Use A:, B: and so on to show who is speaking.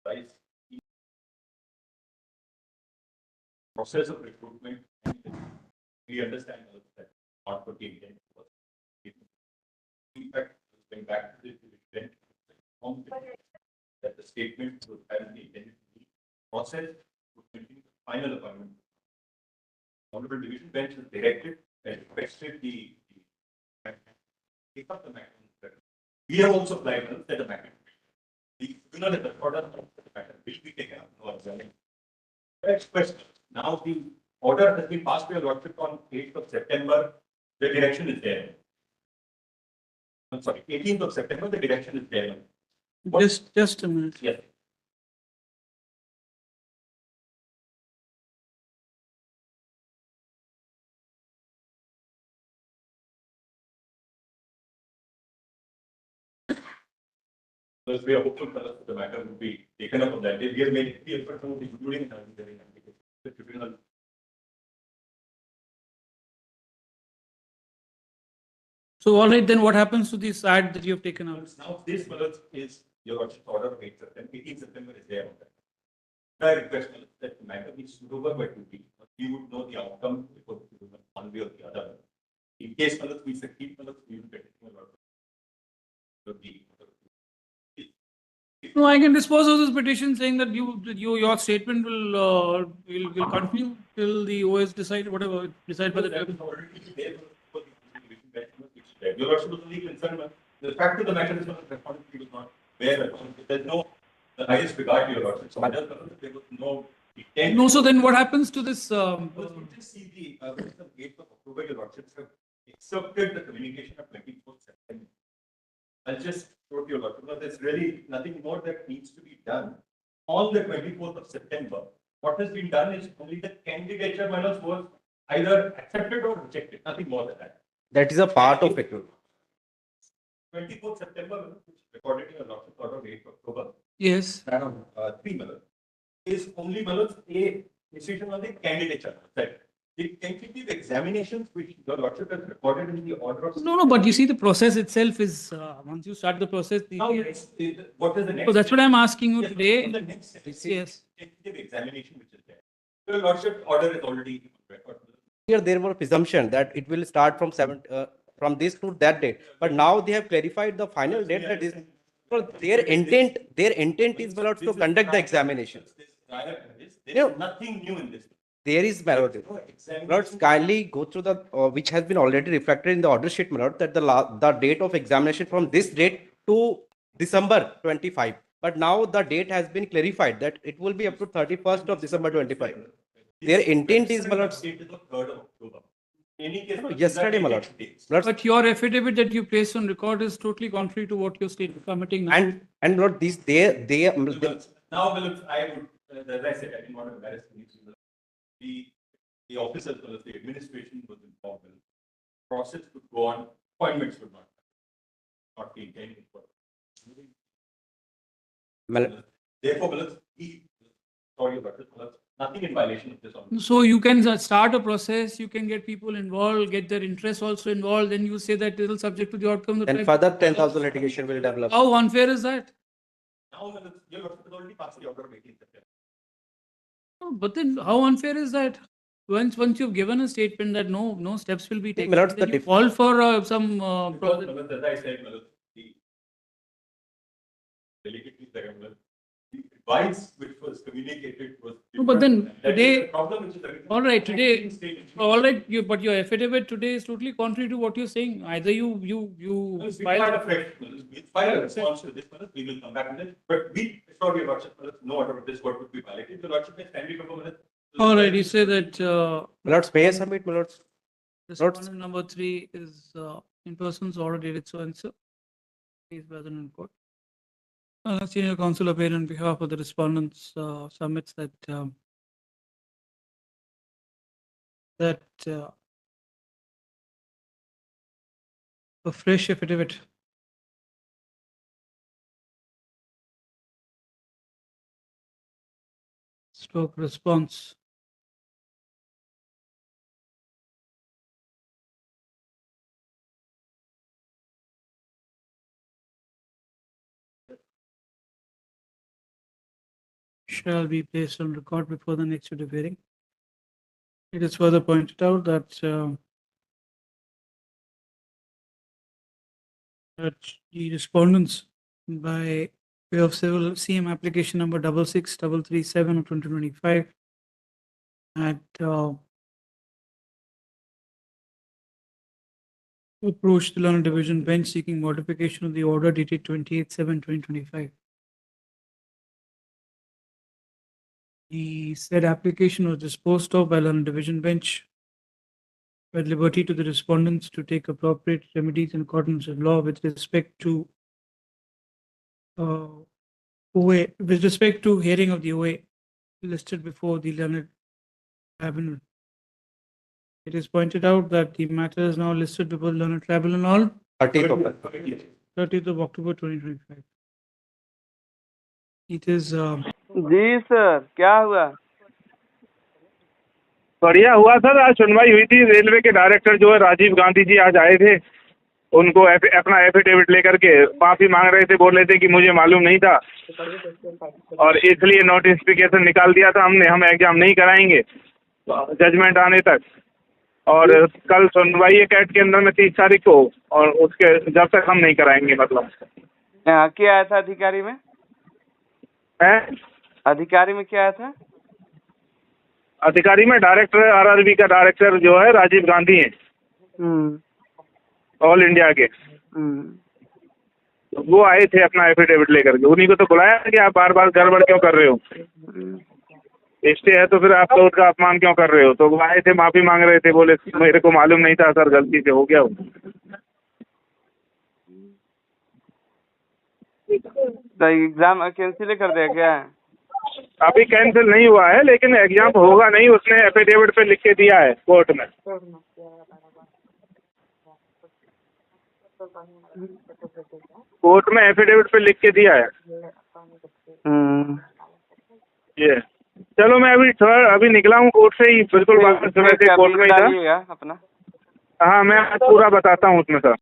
A: Right. Process of recruitment. We understand that not for the intent. In fact, going back to the intent, that the statement was apparently intended to be process to continue the final appointment. Honorable Division Bench has directed and requested the take up the matter. We have also applied that the matter. The tribunal has ordered the matter will be taken up. No observing. Next question. Now the order has been passed by your lordship on 8th of September. The direction is there. I'm sorry, 18th of September. The direction is there.
B: Just a minute.
A: Yes. So we are hopeful that the matter will be taken up on that day. We have made the effort to including the tribunal.
B: So, all right, then what happens to this ad that you have taken out?
A: Now, this is your lordship's order of 8th September. 18th September is there on that. I request that the matter be stood over by 2 weeks. We would know the outcome before one way or the other. In case we succeed, we will get it.
B: No, I can dispose of this petition saying that your statement will continue till the OS decide whatever decide by the time.
A: Your lordship was only concerned with the fact of the matter is not where there's no the highest regard to your lordship. So there was no intent.
B: No, so then what happens to this?
A: Just see the 8th of October, your lordships have accepted the communication of 24th September. I'll just show to your lordship. There's really nothing more that needs to be done. On the 24th of September, what has been done is only the candidature matters was either accepted or rejected. Nothing more than that.
C: That is a part of it.
A: 24th September, which recorded in your lordship order of 8th October.
B: Yes.
A: 3 minutes is only minutes a decision on the candidature. Right. The tentative examinations which your lordship has recorded in the order of.
B: No, but you see the process itself is once you start the process.
A: Now, what is the next?
B: So that's what I'm asking you today.
A: The next
B: Yes.
A: Tentative examination which is there. Your lordship order is already recorded.
C: Here there was presumption that it will start from this to that date, but now they have clarified the final date that is. So their intent is to conduct the examinations.
A: There is nothing new in this.
C: There is Maruti. Lords, kindly go through the which has been already reflected in the order sheet, my lord, that the date of examination from this date to December 25. But now the date has been clarified that it will be up to 31st of December 25. Their intent is, my lord. Yesterday, my lord.
B: But your affidavit that you place on record is totally contrary to what your state is committing now.
C: And Lord, this they
A: now, I would, as I said, I didn't want to embarrass the officers, the administration was involved in the process could go on, appointments would not be intended for. Therefore, sorry about it, nothing in violation of this.
B: So you can start a process, you can get people involved, get their interests also involved, then you say that it will subject to the outcome.
C: Then further 10,000 litigation will develop.
B: How unfair is that?
A: Now, your lordship has already passed the order of 18th September.
B: But then how unfair is that? Once you've given a statement that no steps will be taken, then you call for some.
A: As I said, the advice which was communicated was.
B: No, but then today,
A: problem which is
B: all right, today, all right, but your affidavit today is totally contrary to what you're saying. Either you
A: file a response to this, we will come back with it. But we assure your lordship, no order of this court would be violated. The lordship is kindly come.
B: All right, you say that.
C: Lords, may I submit, my lords?
B: Respondent number 3 is in person's order dated so and so. He is present in court. Senior counsel appeared on behalf of the respondents submits that a fresh affidavit. Stroke response. shall be placed on record before the next suit of hearing. It is further pointed out that that the respondents by way of civil CM application number 66337 of 2025 had approached the Learned Division bench seeking modification of the order dated 28/7/2025. The said application was disposed of by Learned Division bench at liberty to the respondents to take appropriate remedies in accordance with law with respect to OA, with respect to hearing of the OA listed before the Learned Tribunal. It is pointed out that the matter is now listed before the Learned Tribunal on
C: 30th of
B: 30th of October 2025. It is
D: जी sir, क्या हुआ?
E: बढ़िया हुआ sir. आज सुनवाई हुई थी। Railway के डायरेक्टर जो है राजीव गांधी जी आज आए थे। उनको अपना एफिडेविट लेकर के माफी मांग रहे थे, बोल रहे थे कि मुझे मालूम नहीं था और इसलिए नोटिफिकेशन निकाल दिया था हमने, हम एग्जाम नहीं कराएंगे जजमेंट आने तक। और कल सुनवाई है कैट के अंदर में 30 तारीख को, और उसके जब तक हम नहीं कराएंगे। मतलब
D: क्या आया था अधिकारी में? अधिकारी में क्या आया था?
E: अधिकारी में डायरेक्टर आरआरबी का डायरेक्टर जो है राजीव गांधी हैं, ऑल इंडिया के। वो आए थे अपना एफिडेविट लेकर के। उन्हीं को तो बुलाया कि आप बार बार गड़बड़ क्यों कर रहे हो, स्टे है तो फिर आप कोर्ट का अपमान क्यों कर रहे हो। तो वो आए थे, माफी मांग रहे थे, बोले मेरे को मालूम नहीं था सर, गलती से हो गया।
D: तो एग्जाम कैंसिल कर दिया क्या?
E: अभी कैंसिल नहीं हुआ है, लेकिन एग्जाम होगा नहीं, उसने एफिडेविट पे लिख के दिया है कोर्ट में। कोर्ट में एफिडेविट पे लिख के दिया है ये। चलो मैं अभी निकला हूँ कोर्ट से ही, बिल्कुल वापस कोर्ट में ही था।
D: अपना
E: हाँ मैं पूरा बताता हूँ उसमें सर।